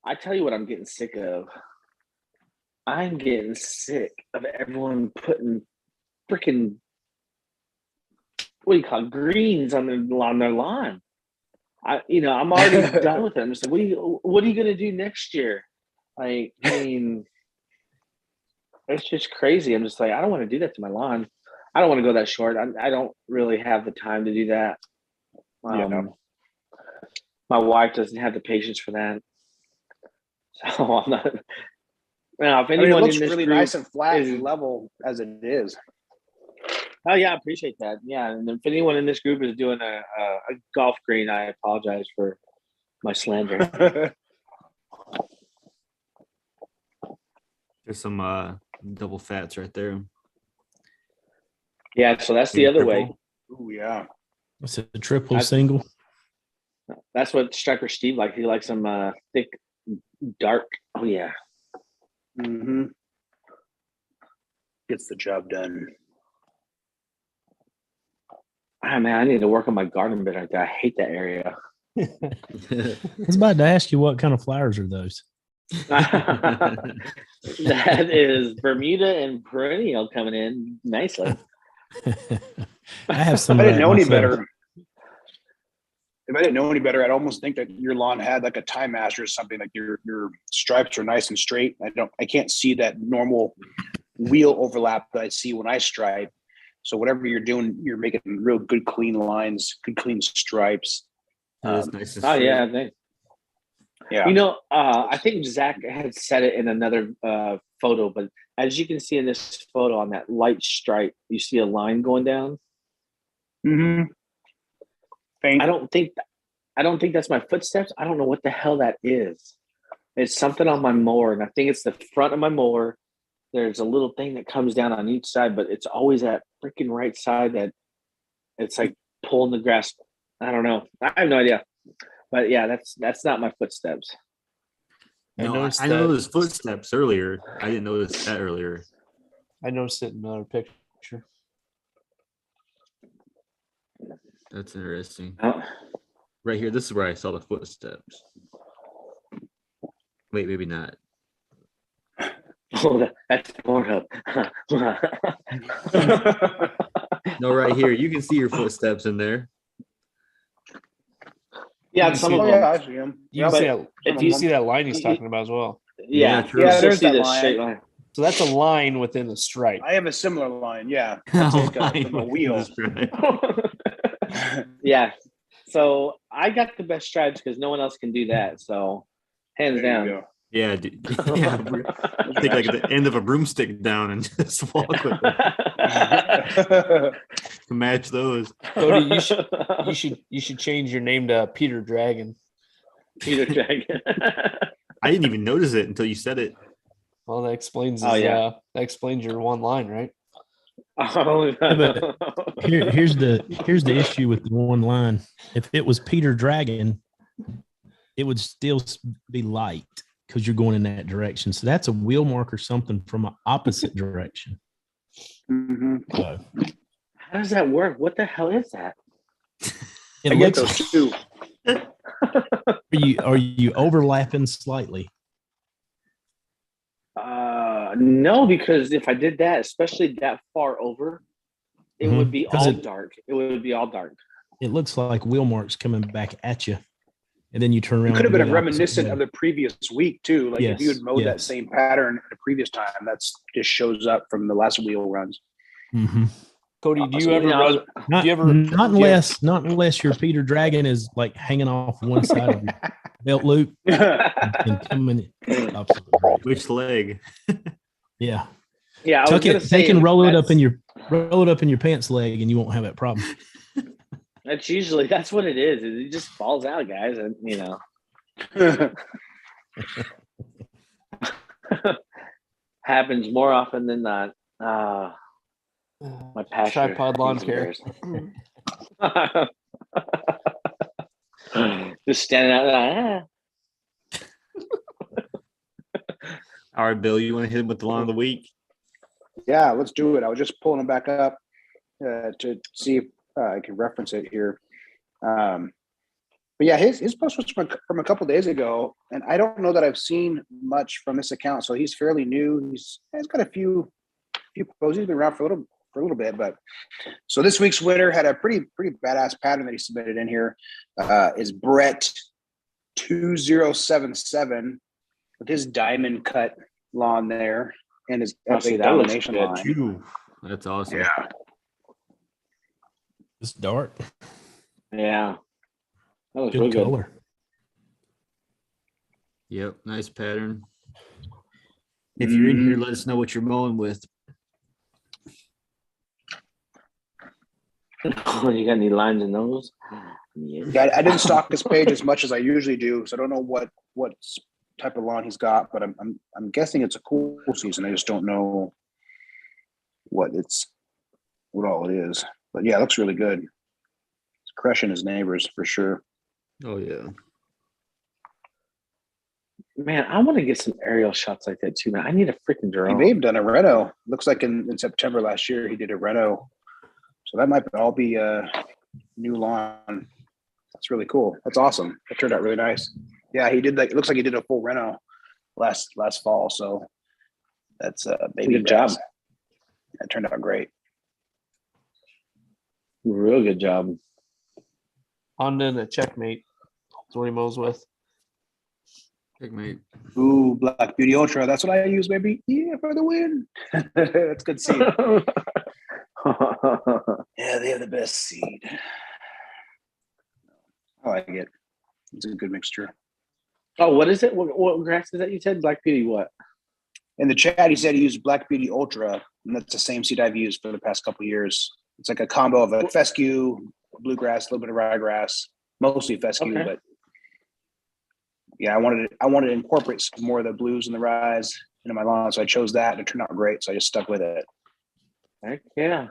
I tell you what I'm getting sick of. I'm getting sick of everyone putting freaking, what do you call it, greens on their lawn. I'm already done with it. I'm just like, what are you gonna do next year? Like, I mean, it's just crazy. I'm just like, I don't want to do that to my lawn. I don't want to go that short. I don't really have the time to do that. My wife doesn't have the patience for that. So I'm not. Now, if anyone
it looks
in this
really
group
nice and flat
is-
and level as it is.
Oh yeah, I appreciate that. Yeah, and if anyone in this group is doing a golf green, I apologize for my slander.
There's some double fats right there.
Yeah, so that's the other way.
Oh yeah.
It's a triple single.
That's what Striper Steve likes. He likes some thick, dark. Oh yeah.
Mm-hmm. Gets the job done.
Ah man, I need to work on my garden bit right there. I hate that area.
I was about to ask you what kind of flowers are those?
That is Bermuda and perennial coming in nicely.
I have some.
If I
of
didn't
that
know any
myself.
better, I'd almost think that your lawn had like a time master or something. Like your stripes are nice and straight. I can't see that normal wheel overlap that I see when I stripe. So whatever you're doing, you're making real good, clean lines, good, clean stripes.
Nice and
Oh
straight.
yeah, thanks.
Yeah.
I think Zach had said it in another photo, but as you can see in this photo on that light stripe, you see a line going down.
Mm-hmm.
I don't think that's my footsteps. I don't know what the hell that is. It's something on my mower, and I think it's the front of my mower. There's a little thing that comes down on each side, but it's always that freaking right side that it's like pulling the grass I don't know. I have no idea. But yeah, that's not my footsteps.
I noticed footsteps earlier. I didn't notice that earlier.
I noticed it in another picture.
That's interesting.
Oh.
Right here, this is where I saw the footsteps. Wait, maybe not.
Oh, that's Pornhub.
No, right here. You can see your footsteps in there.
Yeah, some of them.
Yeah, I see him.
You see that line he's
you-
talking about as well.
Yeah,
true.
you
Yeah,
still
there's
see
that
the
line.
straight line.
So that's a line within the stripe.
I have a similar line. Yeah, that's like from a wheel.
Yeah. So I got the best stripes because no one else can do that. So hands
There you
down.
go.
Yeah, dude. Yeah. Take like the end of a broomstick down and just walk with it. Match those.
Cody, you should change your name to Peter Dragon.
Peter Dragon.
I didn't even notice it until you said it.
Well, that explains
Oh,
that explains your one line, right?
Oh,
but here's the issue with the one line. If it was Peter Dragon, it would still be light because you're going in that direction. So that's a wheel mark or something from an opposite direction.
Mm-hmm.
So
how does that work? What the hell is that?
it
I get
looks
those too.
are you overlapping slightly?
No, because if I did that, especially that far over, it would be
'Cause
all dark. It would be all dark.
It looks like wheel marks coming back at you, and then you turn around.
It could have
and
been
go the opposite
reminiscent
way.
of the previous week too. Like if you had mowed that
Yes.
same pattern the previous time, that's just shows up from the last wheel runs.
Mhm.
Cody, do you
So,
ever
you know,
Not,
do you ever
not unless your Peter Dragon is like hanging off one side of your belt loop and coming opposite direction.
Which leg?
Yeah.
Yeah, I was
Tuck
gonna
it,
say
take and roll it up
that's-
in your pants leg, and you won't have that problem.
That's what it is. It just falls out, guys, and happens more often than not. My passion.
tripod lawn care?
Just standing out there.
All right, Bill, you want to hit him with the lawn of the week?
Yeah, let's do it. I was just pulling it back up to see if I can reference it here. But yeah, his post was from a couple days ago, and I don't know that I've seen much from this account. So he's fairly new. He's got a few posts. He's been around for a little bit, but so this week's winner had a pretty badass pattern that he submitted in here. Is Brett 2077 with his diamond cut lawn there and his epic
that looks
domination
good.
line.
Phew. That's awesome.
Yeah.
It's dark.
Yeah. That was
Good
real good.
color.
Yep, nice pattern. If you're in here, let us know what you're mowing with.
Oh, you got any lines in those?
Yeah, I didn't stalk this page as much as I usually do, so I don't know what type of lawn he's got, but I'm guessing it's a cool season. I just don't know what all it is. But yeah, it looks really good. It's crushing his neighbors for sure.
Oh yeah.
Man, I want to get some aerial shots like that too, man. I need a freaking
He
drone.
may have done a reno. Looks like in September last year he did a reno. So that might all be a new lawn. That's really cool. That's awesome. That turned out really nice. Yeah, he did. It looks like he did a full reno last fall. So that's baby
Good job.
steps. That turned out great.
Real good job.
Honda and a checkmate. That's what he mows with.
Checkmate.
Ooh, Black Beauty Ultra. That's what I use, baby. Yeah, for the win. That's good seed. Yeah, they have the best seed. I like it. It's a good mixture.
Oh, what is it? What grass is that you said? Black Beauty what?
In the chat, he said he used Black Beauty Ultra, and that's the same seed I've used for the past couple of years. It's like a combo of a fescue, bluegrass, a little bit of ryegrass, mostly fescue,
Okay.
but yeah, I wanted to incorporate some more of the blues and the ryes into my lawn, so I chose that, and it turned out great. So I just stuck with it.
Heck yeah.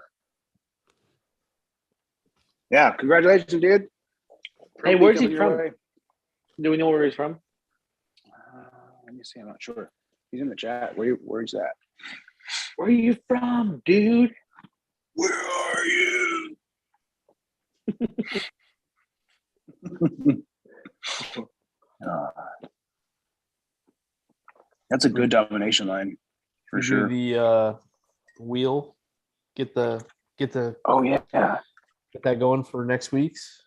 Yeah, congratulations, dude.
Hey, where's he from? Do we know where he's from?
Let me see. I'm not sure. He's in the chat. Where's that?
Where are you from, dude?
Where are you? That's a good domination line for
Do
sure.
the wheel. Get the
Oh yeah.
get that going for next week's.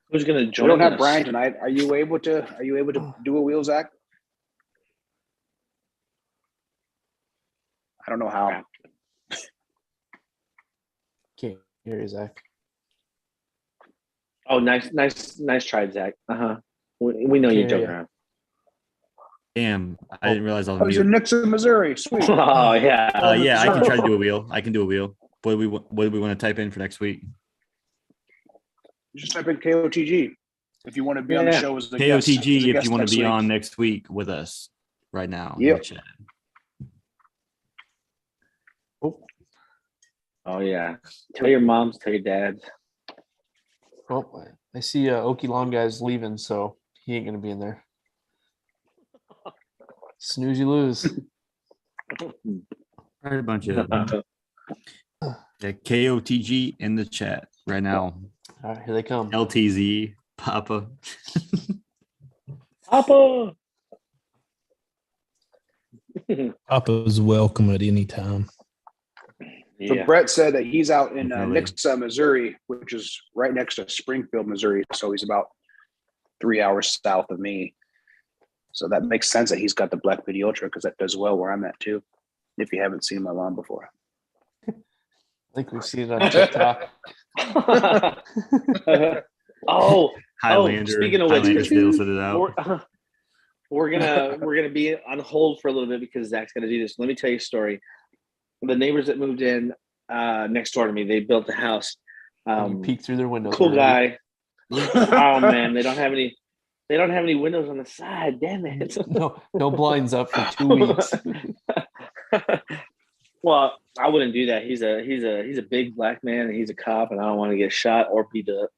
Who's gonna join?
We don't have
us?
Brian tonight. Are you able to do a wheel, Zach? I don't know how.
Can't hear you, Zach.
Oh, nice try, Zach. We know you're
Can't hear
joking
ya.
around.
Damn, I didn't realize I was
I was in
mute.
Nixon, Missouri. Sweet.
Oh yeah.
Yeah, I can try to do a wheel. I can do a wheel. What do we want to type in for next week?
Just type in KOTG if you want to be on the show as a guest.
KOTG if you want
next
to be
week.
on next week with us right now.
Yep.
In the chat.
Oh yeah. Tell your moms, tell your dads.
Oh, I see Okie Lawn guy's leaving, so he ain't gonna be in there. Snooze, you lose.
All right, a bunch of KOTG in the chat right now.
All right, here they come.
LTZ, Papa.
Papa.
Papa's welcome at any time.
So
Yeah.
Brett said that he's out in
Definitely.
Nixa, Missouri, which is right next to Springfield, Missouri. So he's about 3 hours south of me. So that makes sense that he's got the Black Beauty Ultra because that does well where I'm at too. If you haven't seen my lawn before.
I think we've seen it on TikTok.
Highlander.
Speaking of which,
Highlander still set it out.
we're gonna be on hold for a little bit because Zach's gonna do this. Let me tell you a story. The neighbors that moved in next door to me, they built a house.
You peek through their windows.
Cool
already.
guy. Oh man, they don't have any windows on the side. Damn it.
No blinds up for 2 weeks.
Well, I wouldn't do that. He's a big black man and he's a cop, and I don't want to get shot or beat up.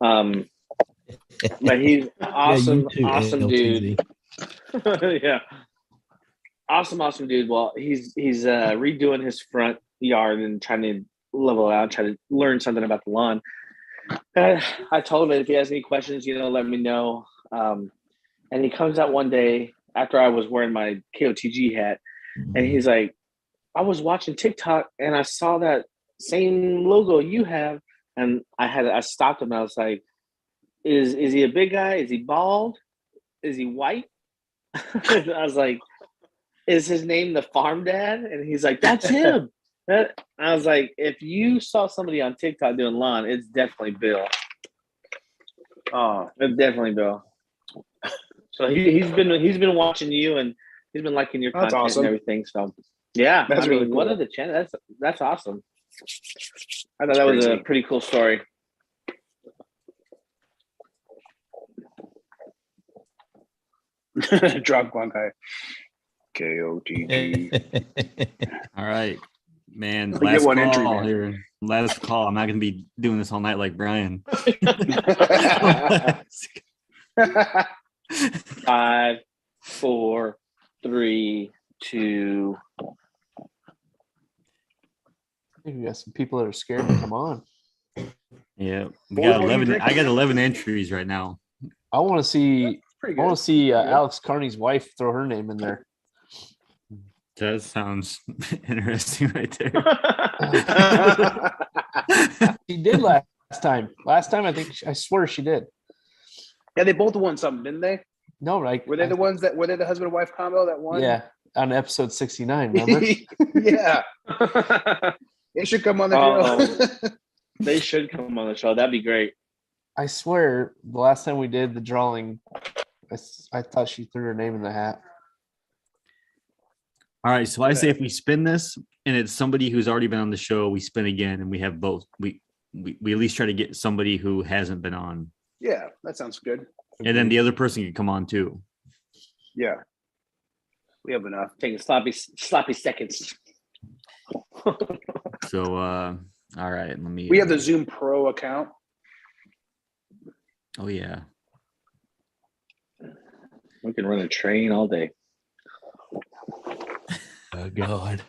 But he's awesome,
you too,
awesome
LTZ.
dude. Yeah. Awesome dude. Well, he's redoing his front yard and trying to level out, try to learn something about the lawn. I told him that if he has any questions, let me know. And he comes out one day after I was wearing my KOTG hat, and he's like, I was watching TikTok and I saw that same logo you have, and I stopped him. And I was like, is he a big guy? Is he bald? Is he white? I was like, is his name the Pharm Dad? And he's like, that's him. I was like, if you saw somebody on TikTok doing lawn, it's definitely Bill. Oh, it's definitely Bill. So he's been watching you, and he's been liking your
That's
content
awesome.
and everything. So yeah,
That's really
what
cool.
are the channels? That's awesome. I thought that was a pretty cool story.
Drop one guy. KOTG.
All right, man.
We get one entry, man.
Here. Last call. I'm not going to be doing this all night like Brian.
5, 4, 3, 2.
I think we got some people that are scared to come on.
Yeah, we got 11. I got 11 entries right now.
I want to see.
Pretty
I
good.
want to see Alex Carney's wife throw her name in there.
That sounds interesting right there.
She did last time. Last time, I swear she did.
Yeah, they both won something, didn't they?
No, right?
Were they the ones that were they the husband and wife combo that won?
Yeah, on episode 69. Remember?
Yeah. They should come on the show.
They should come on the show. That'd be great.
I swear, the last time we did the drawing, I thought she threw her name in the hat.
All right, so I say if we spin this and it's somebody who's already been on the show, we spin again and we have both. We at least try to get somebody who hasn't been on.
Yeah, that sounds good.
And then the other person can come on too.
Yeah. We have enough.
Taking sloppy seconds.
So all right, let me
We have the Zoom Pro account.
Oh yeah.
We can run a train all day.
Oh God.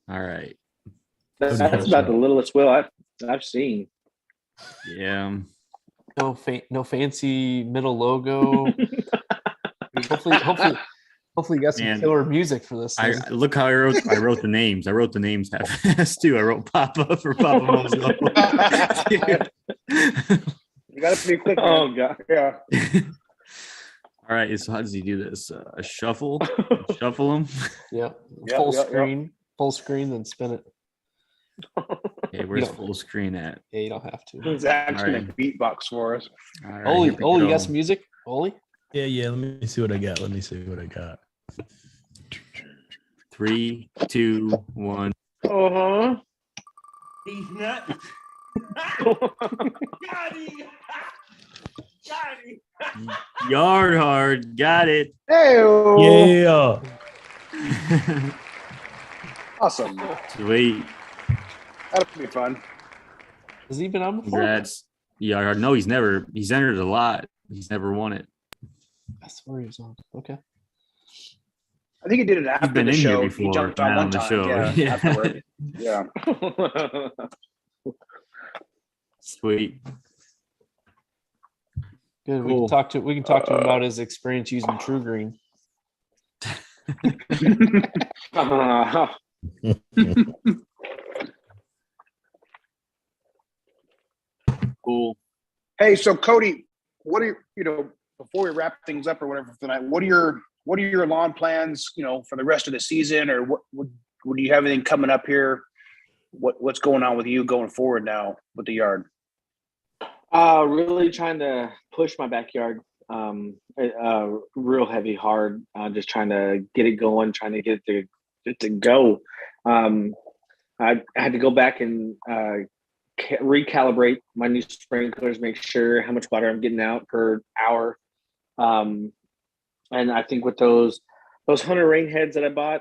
All right.
That's
Okay.
about the littlest wheel I've seen.
Yeah.
No fancy middle logo. Hopefully you got some
Man,
killer music for this
I
thing.
look how I wrote the names. I wrote the names half fast too. I wrote Papa for Papa Mozo.
You gotta be quick, man.
Oh God.
Yeah.
All right. So how does he do this? A shuffle? Shuffle him?
Yep.
Yep,
Full
yep,
screen. Full screen, then spin it.
Okay, where's
don't-
full screen at?
Yeah, you don't have to.
He's actually
Alright.
gonna beatbox for us.
All right,
Olee,
here we
you
go.
got some music? Olee?
Yeah. Let me see what I got.
3, 2, 1.
Uh-huh.
He's not.
Yard hard. Got it.
Hey,
Yeah.
awesome.
Sweet.
That'll be fun.
Has he been on before?
Congrats. Yard hard. No, he's entered a lot. He's never won it.
I swear he was on. Okay.
I think he did it after
been
the
in here
show.
before,
He jumped on
not
one
on the
time.
show.
Yeah,
Yeah.
afterward. Yeah.
Sweet.
Good.
Cool.
We can talk to him about his experience using True Green.
Cool.
Hey, so Cody, what are before we wrap things up or whatever for tonight? What are your lawn plans? For the rest of the season, or what do you have anything coming up here? What's going on with you going forward now with the yard?
Really trying to push my backyard. Real heavy, hard. Just trying to get it going, trying to get it to go. I had to go back and recalibrate my new sprinklers, make sure how much water I'm getting out per hour. And I think with those Hunter rain heads that I bought,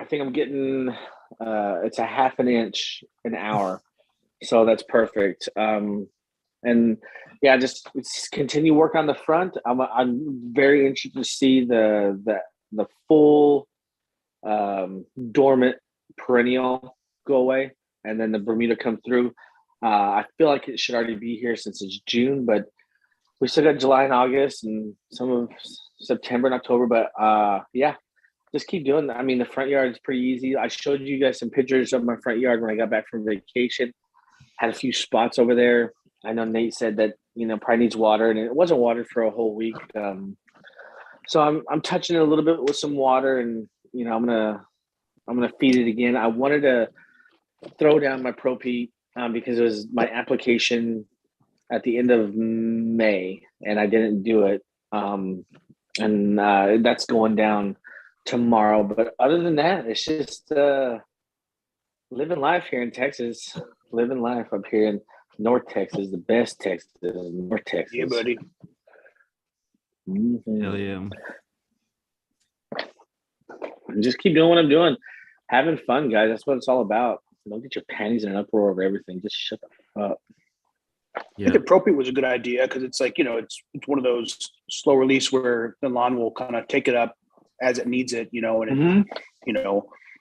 I think I'm getting it's a half an inch an hour, so that's perfect. And yeah, just continue work on the front. I'm very interested to see the full dormant perennial go away, and then the Bermuda come through. I feel like it should already be here since it's June, but we still got July and August and some of September and October. But yeah, just keep doing that. I mean, the front yard is pretty easy. I showed you guys some pictures of my front yard when I got back from vacation. Had a few spots over there. I know Nate said that probably needs water, and it wasn't watered for a whole week. So I'm touching it a little bit with some water, and I'm gonna feed it again. I wanted to throw down my Pro Pete because it was my application at the end of May, and I didn't do it. And that's going down tomorrow. But other than that, it's just living life here in Texas. Living life up here in North Texas, the best Texas, North Texas.
Yeah, buddy.
Mm-hmm.
Hell yeah.
And just keep doing what I'm doing. Having fun, guys. That's what it's all about. Don't get your panties in an uproar over everything. Just shut the fuck up.
I
Yeah.
think the Pro Pete was a good idea because it's like, it's one of those slow release where the lawn will kind of take it up as it needs it, and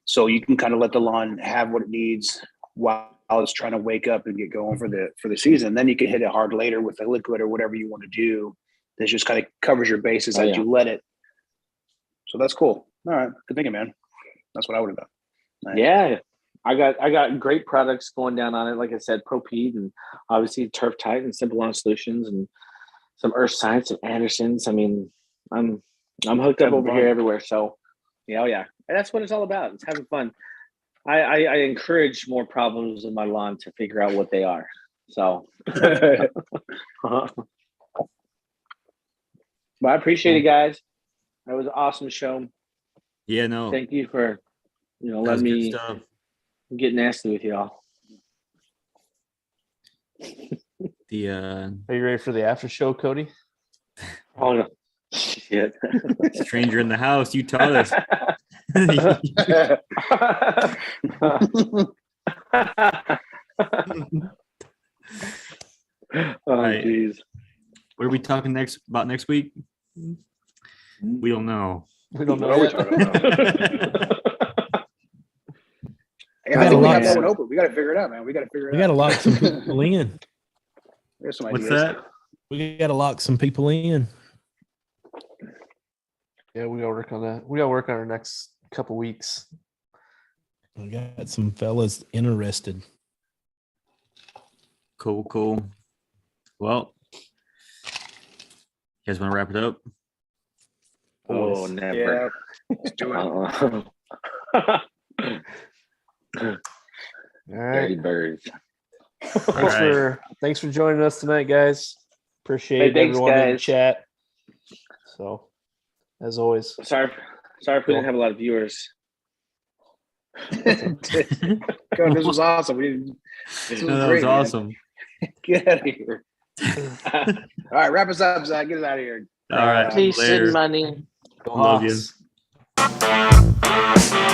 so you can kind of let the lawn have what it needs while it's trying to wake up and get going for the season. Then you can hit it hard later with the liquid or whatever you want to do. That just kind of covers your bases as you let it. So that's cool. All right. Good thinking, man. That's what I would have done. Nice.
Yeah. I got great products going down on it. Like I said, Pro Pete and obviously Turf Tide and Simple Lawn Solutions and some Earth Science and Anderson's. I mean, I'm hooked up over here everywhere. So yeah, and that's what it's all about. It's having fun. I encourage more problems in my lawn to figure out what they are. So, but I appreciate it, guys. That was an awesome show.
Yeah, no.
Thank you for
that was
letting
good
me
stuff.
get nasty with y'all.
The
Are you ready for the after show, Cody?
Oh no, shit!
stranger in the house, you taught us.
Oh,
Right.
jeez.
What are we talking about next week? We don't know.
We don't know
What are we
yet.
talking about?
We
Yeah, I
got
think
a
we
lot-
have that one open. We got to figure it out, man. We got to figure it
We
out.
got to lock some people in.
There's some
What's
ideas.
that?
We got to lock some people in.
Yeah, we gotta work on that. We gotta work on our next couple weeks.
We got some fellas interested.
Cool. Well, you guys want to wrap it up?
Oh, never.
Yeah, let's do it.
Uh-uh.
All
Dirty
right.
birds.
Thanks for joining us tonight, guys. Appreciate
Hey, thanks,
everyone in the
guys.
chat. So, as always,
Sorry if we didn't have a lot of viewers.
God, this was awesome. This was
No, that
great,
was
man.
awesome.
Get out of here. All right, wrap us up, Zach. Get us out of here.
All right.
Please
Later.
send money.
go
Love you.
Hawks.